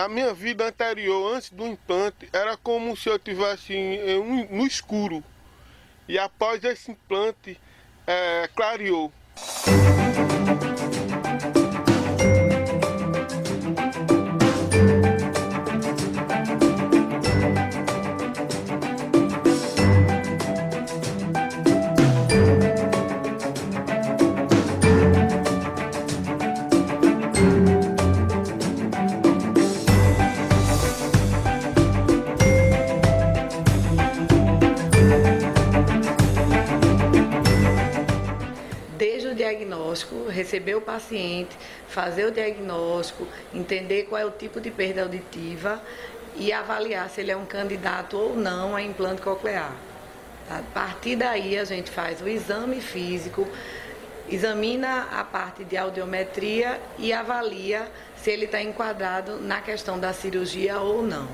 A minha vida anterior, antes do implante, era como se eu estivesse no escuro. E após esse implante, clareou. Desde o diagnóstico, receber o paciente, fazer o diagnóstico, entender qual é o tipo de perda auditiva e avaliar se ele é um candidato ou não a implante coclear. A partir daí a gente faz o exame físico, examina a parte de audiometria e avalia se ele está enquadrado na questão da cirurgia ou não.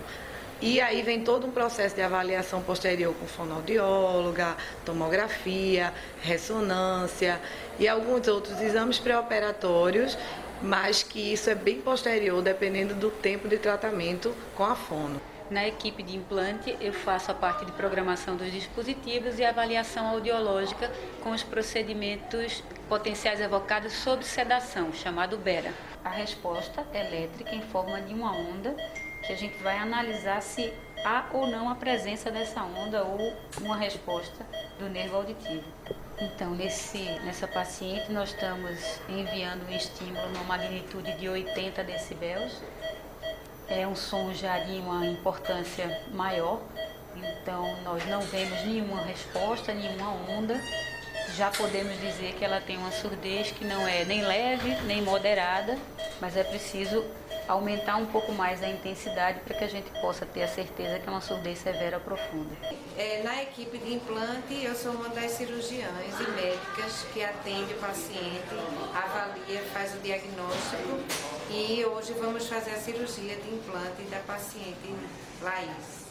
E aí vem todo um processo de avaliação posterior com fonoaudióloga, tomografia, ressonância e alguns outros exames pré-operatórios, mas que isso é bem posterior, dependendo do tempo de tratamento com a fono. Na equipe de implante, eu faço a parte de programação dos dispositivos e avaliação audiológica com os procedimentos potenciais evocados sob sedação, chamado BERA. A resposta elétrica em forma de uma onda, que a gente vai analisar se há ou não a presença dessa onda ou uma resposta do nervo auditivo. Então, nessa paciente, nós estamos enviando um estímulo numa magnitude de 80 decibéis. É um som já de uma importância maior, então nós não vemos nenhuma resposta, nenhuma onda. Já podemos dizer que ela tem uma surdez que não é nem leve, nem moderada, mas é preciso aumentar um pouco mais a intensidade para que a gente possa ter a certeza que é uma surdez severa profunda. Na equipe de implante, eu sou uma das cirurgiãs e médicas que atende o paciente, avalia, faz o diagnóstico e hoje vamos fazer a cirurgia de implante da paciente Laís.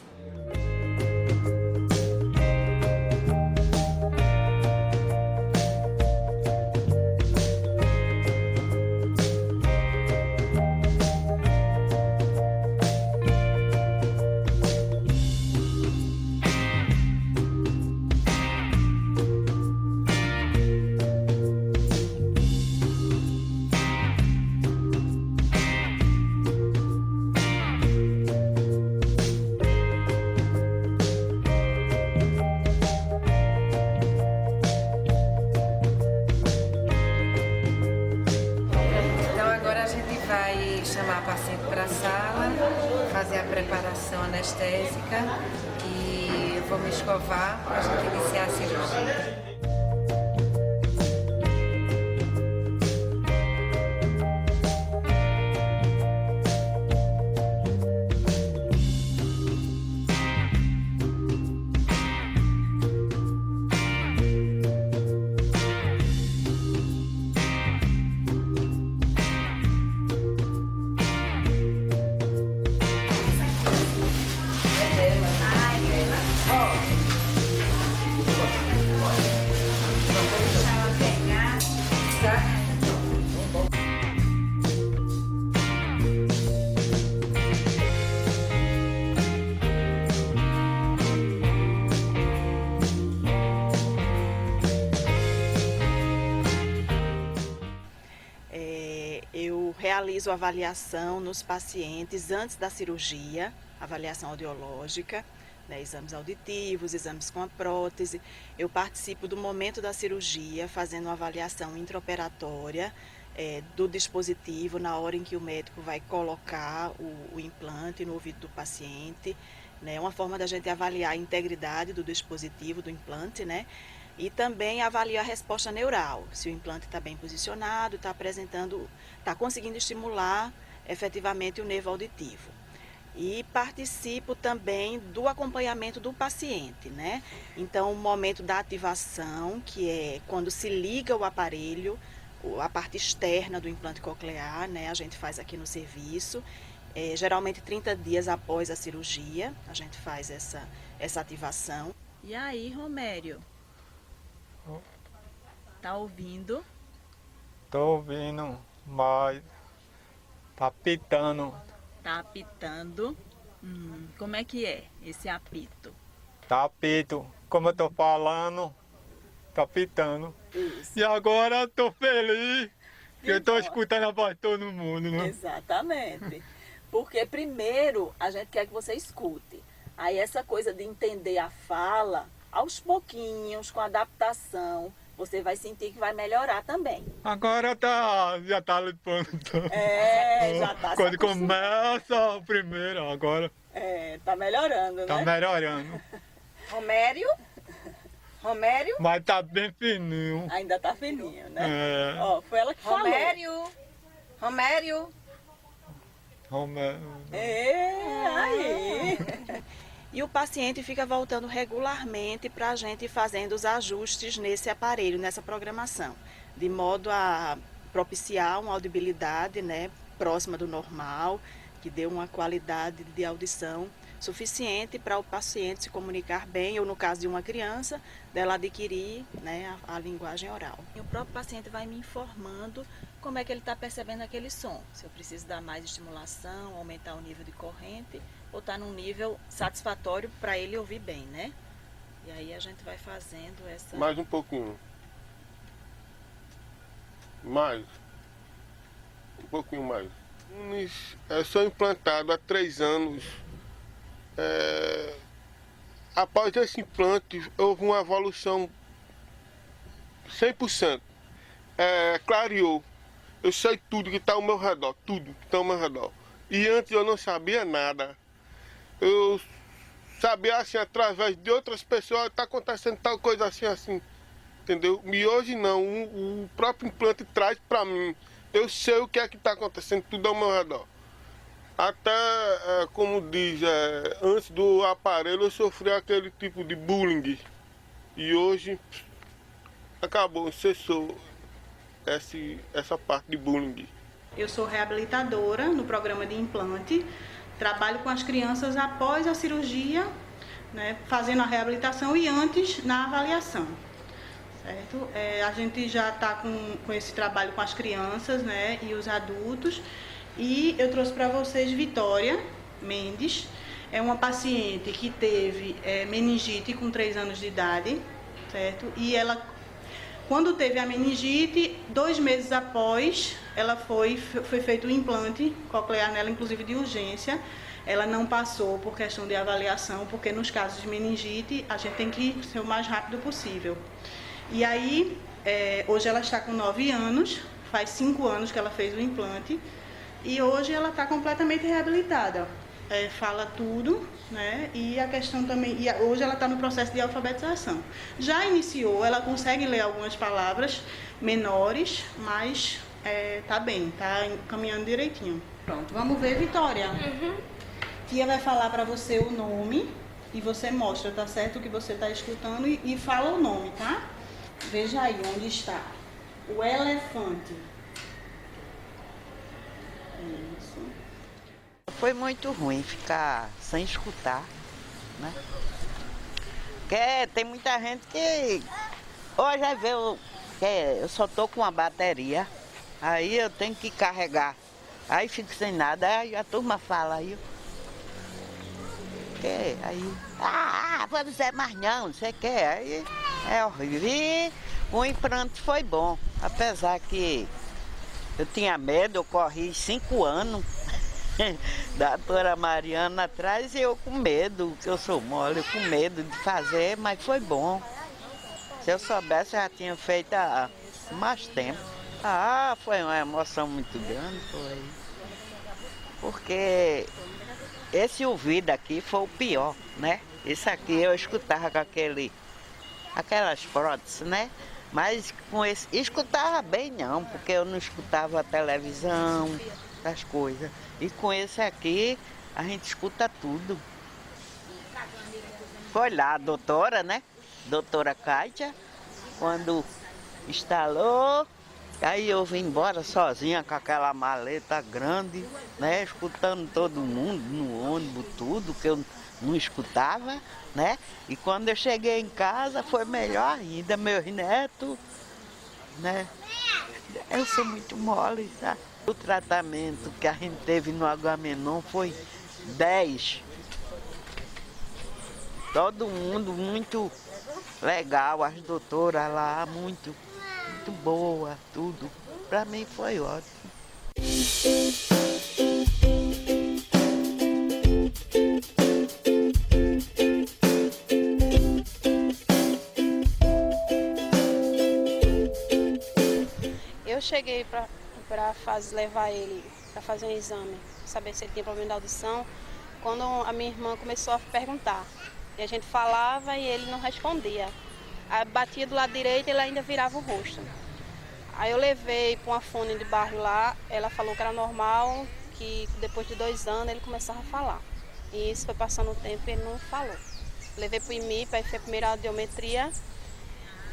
Vai chamar a paciente para a sala, fazer a preparação anestésica e eu vou me escovar para a gente iniciar a cirurgia. Eu realizo avaliação nos pacientes antes da cirurgia, avaliação audiológica, né, exames auditivos, exames com a prótese. Eu participo do momento da cirurgia, fazendo uma avaliação intraoperatória do dispositivo na hora em que o médico vai colocar o implante no ouvido do paciente. É uma forma da gente avaliar a integridade do dispositivo, do implante, né? E também avaliar a resposta neural, se o implante está bem posicionado, está conseguindo estimular efetivamente o nervo auditivo. E participo também do acompanhamento do paciente, né? Então, o momento da ativação, que é quando se liga o aparelho, a parte externa do implante coclear, né? A gente faz aqui no serviço. Geralmente 30 dias após a cirurgia, a gente faz essa ativação. E aí, Romério? Tá ouvindo? Tô ouvindo, mas tá pitando Tá apitando. Como é que é esse apito? Tá apito, como eu tô falando, tá apitando. Isso. E agora eu tô feliz, que eu tô Então, escutando a voz de todo mundo, né? Exatamente. Porque primeiro a gente quer que você escute. Aí essa coisa de entender a fala, aos pouquinhos, com adaptação, você vai sentir que vai melhorar também. Agora já tá limpando. Já tá se Quando acostumando. começa o primeiro, agora Tá melhorando, né? tá melhorando. Romério? Romério? Mas tá bem fininho. Ainda tá fininho, né? É. Ó, foi ela que falou. Romério! Aí! E o paciente fica voltando regularmente para a gente ir fazendo os ajustes nesse aparelho, nessa programação, de modo a propiciar uma audibilidade, né, próxima do normal, que dê uma qualidade de audição suficiente para o paciente se comunicar bem, ou no caso de uma criança, dela adquirir, né, a linguagem oral. E o próprio paciente vai me informando como é que ele está percebendo aquele som, se eu preciso dar mais estimulação, aumentar o nível de corrente, ou está num nível satisfatório para ele ouvir bem, né? E aí a gente vai fazendo essa... Mais um pouquinho. Mais. Um pouquinho mais. Eu sou implantado há 3 anos. Após esse implante, houve uma evolução 100%. Clareou. Eu sei tudo que está ao meu redor, tudo que está ao meu redor. E antes eu não sabia nada. Eu sabia assim, através de outras pessoas, está acontecendo tal coisa assim, entendeu? E hoje não, o próprio implante traz para mim. Eu sei o que é que está acontecendo, tudo ao meu redor. Até, como diz, antes do aparelho eu sofri aquele tipo de bullying. E hoje acabou, cessou essa parte de bullying. Eu sou reabilitadora no programa de implante. Trabalho com as crianças após a cirurgia, né, fazendo a reabilitação e antes na avaliação. Certo? A gente já está com esse trabalho com as crianças, né, e os adultos. E eu trouxe para vocês Vitória Mendes. É uma paciente que teve meningite com 3 anos de idade, certo? E ela, quando teve a meningite, 2 meses após, ela foi feito um implante coclear nela, inclusive de urgência. Ela não passou por questão de avaliação, porque nos casos de meningite a gente tem que ser o mais rápido possível. E aí, hoje ela está com 9 anos, faz 5 anos que ela fez o implante, e hoje ela está completamente reabilitada. Fala tudo, né? E a questão também, hoje ela está no processo de alfabetização. Já iniciou, ela consegue ler algumas palavras menores, mas tá bem, tá caminhando direitinho. Pronto, vamos ver, Vitória. Tia vai falar para você o nome e você mostra, tá certo, o que você está escutando e fala o nome, tá? Veja aí onde está. O elefante. Isso. Foi muito ruim ficar sem escutar, né? Porque tem muita gente que hoje vai ver eu só tô com uma bateria, aí eu tenho que carregar, aí fico sem nada, aí a turma fala aí vamos dizer mais não sei o que, aí é horrível. E o implante foi bom, apesar que eu tinha medo, eu corri 5 anos da doutora Mariana atrás e eu com medo, que eu sou mole, eu com medo de fazer, mas foi bom. Se eu soubesse, eu já tinha feito há mais tempo. Foi uma emoção muito grande, foi. Porque esse ouvido aqui foi o pior, né? Isso aqui eu escutava com aquelas próteses, né? Mas com esse, escutava bem não, porque eu não escutava a televisão, essas coisas. E com esse aqui, a gente escuta tudo. Foi lá a doutora, né? Doutora Kátia, quando instalou, aí eu vim embora sozinha com aquela maleta grande, né? Escutando todo mundo no ônibus, tudo que eu não escutava, né? E quando eu cheguei em casa foi melhor ainda, meus netos, né? Eu sou muito mole, tá? O tratamento que a gente teve no Agamenon foi 10. Todo mundo muito legal, as doutoras lá, muito boa, tudo. Para mim foi ótimo. Eu cheguei para levar ele para fazer um exame, saber se ele tinha problema de audição, quando a minha irmã começou a perguntar. E a gente falava e ele não respondia. Aí batia do lado direito e ele ainda virava o rosto. Aí eu levei para uma fono de bairro lá, ela falou que era normal, que depois de 2 anos ele começava a falar. E isso foi passando o tempo e ele não falou. Levei para o IMIP, aí foi a primeira audiometria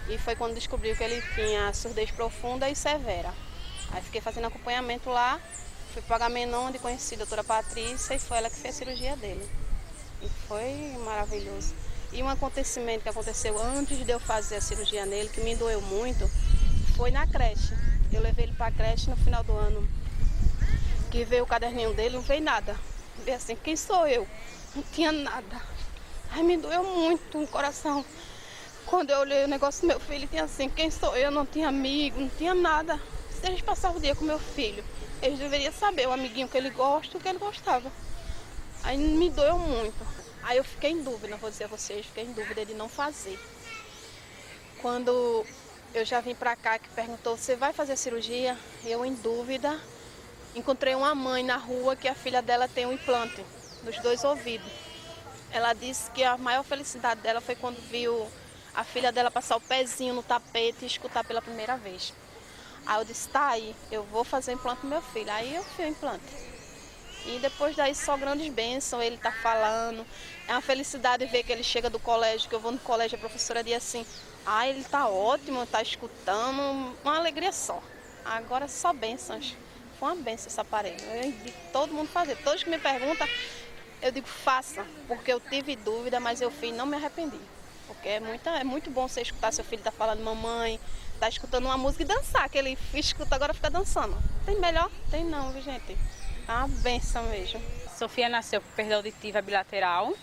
e foi quando descobriu que ele tinha surdez profunda e severa. Aí fiquei fazendo acompanhamento lá, fui para o Agamenon, onde conheci a doutora Patrícia e foi ela que fez a cirurgia dele. E foi maravilhoso. E um acontecimento que aconteceu antes de eu fazer a cirurgia nele, que me doeu muito, foi na creche. Eu levei ele para a creche no final do ano, que veio o caderninho dele, não veio nada. Veio assim, quem sou eu? Não tinha nada. Ai, me doeu muito no coração. Quando eu olhei o negócio do meu filho, tinha assim, quem sou eu? Não tinha amigo, não tinha nada. Se eles passavam o dia com meu filho, eles deveriam saber o amiguinho que ele gosta e o que ele gostava. Aí me doeu muito. Aí eu fiquei em dúvida, vou dizer a vocês, fiquei em dúvida de não fazer. Quando eu já vim pra cá, que perguntou, você vai fazer a cirurgia? Eu em dúvida, encontrei uma mãe na rua que a filha dela tem um implante nos 2 ouvidos. Ela disse que a maior felicidade dela foi quando viu a filha dela passar o pezinho no tapete e escutar pela primeira vez. Aí eu disse, tá aí, eu vou fazer o implante do meu filho. Aí eu fiz o implante. E depois daí só grandes bênçãos, ele tá falando. É uma felicidade ver que ele chega do colégio, que eu vou no colégio, a professora diz assim, ele tá ótimo, tá escutando, uma alegria só. Agora só bênçãos. Foi uma bênção esse aparelho. Eu indico todo mundo fazer. Todos que me perguntam, eu digo faça, porque eu tive dúvida, mas eu fiz, não me arrependi. Porque é muito bom você escutar seu filho tá falando mamãe, tá escutando uma música e dançar, que ele escuta agora fica dançando. Tem melhor? Tem não, viu, gente? É uma benção mesmo. Sofia nasceu com perda auditiva bilateral.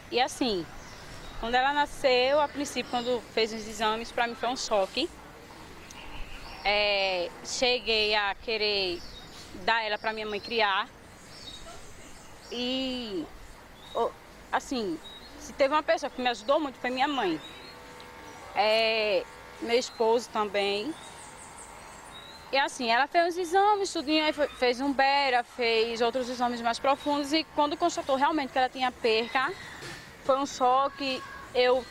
E assim, quando ela nasceu, a princípio, quando fez os exames, para mim foi um choque. Cheguei a querer dar ela para minha mãe criar. E, assim, se teve uma pessoa que me ajudou muito, foi minha mãe. Meu esposo também. E assim, ela fez os exames, tudinho, aí fez um Bera, fez outros exames mais profundos e quando constatou realmente que ela tinha perca, foi um choque. Eu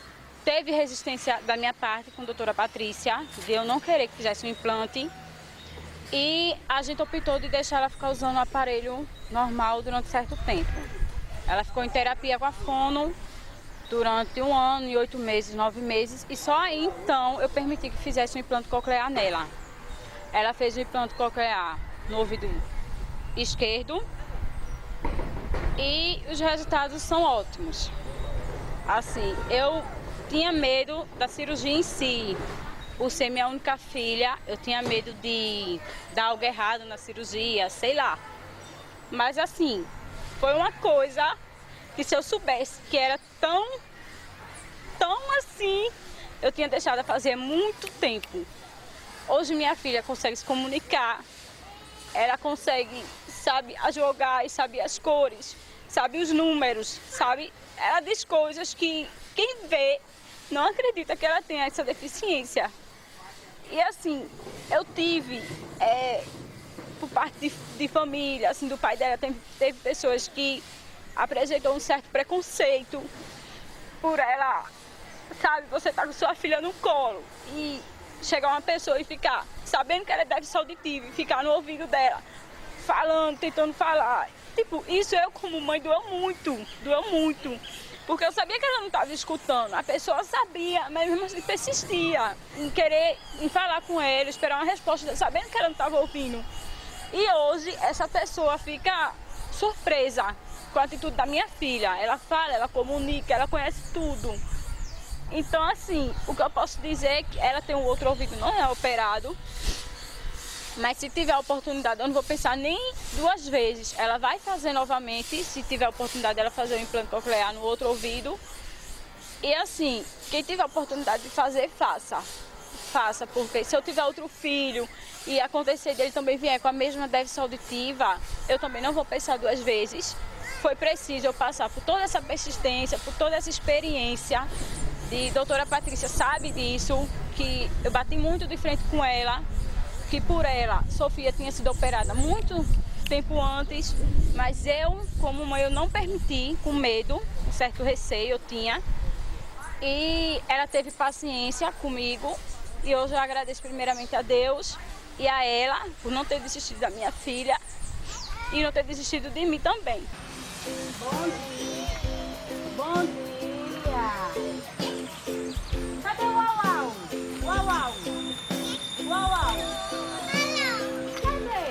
teve resistência da minha parte com a doutora Patrícia, de eu não querer que fizesse um implante. E a gente optou de deixar ela ficar usando o aparelho normal durante certo tempo. Ela ficou em terapia com a fono durante 1 ano e 8 meses, 9 meses. E só aí então eu permiti que fizesse um implante coclear nela. Ela fez o implante coclear no ouvido esquerdo e os resultados são ótimos. Assim, eu tinha medo da cirurgia em si. Por ser minha única filha, eu tinha medo de dar algo errado na cirurgia, sei lá. Mas assim, foi uma coisa que se eu soubesse que era tão assim, eu tinha deixado de fazer muito tempo. Hoje minha filha consegue se comunicar, ela consegue, sabe, jogar e sabe as cores, sabe os números, sabe? Ela diz coisas que quem vê não acredita que ela tenha essa deficiência. E assim, eu tive, por parte de família, assim, do pai dela, teve pessoas que apresentou um certo preconceito por ela, sabe, você tá com sua filha no colo e chegar uma pessoa e ficar sabendo que ela é déficit auditivo e ficar no ouvido dela, falando, tentando falar. Tipo, isso eu como mãe doeu muito. Porque eu sabia que ela não estava escutando. A pessoa sabia, mas mesmo assim persistia em querer falar com ele, esperar uma resposta, sabendo que ela não estava ouvindo. E hoje essa pessoa fica surpresa com a atitude da minha filha. Ela fala, ela comunica, ela conhece tudo. Então, assim, o que eu posso dizer é que ela tem um outro ouvido, não é operado. Mas se tiver a oportunidade, eu não vou pensar nem 2 vezes. Ela vai fazer novamente, se tiver a oportunidade dela fazer o implante coclear no outro ouvido. E assim, quem tiver a oportunidade de fazer, faça, porque se eu tiver outro filho e acontecer dele também vier com a mesma déficit auditiva, eu também não vou pensar 2 vezes. Foi preciso eu passar por toda essa persistência, por toda essa experiência. E a doutora Patrícia sabe disso, que eu bati muito de frente com ela, que por ela, Sofia tinha sido operada muito tempo antes, mas eu, como mãe, eu não permiti, com medo, um certo receio eu tinha. E ela teve paciência comigo e hoje eu agradeço primeiramente a Deus e a ela por não ter desistido da minha filha e não ter desistido de mim também. Bom dia! Bom dia! Cadê o Uau-Uau? Uau-Uau! Uau-Uau! Cadê?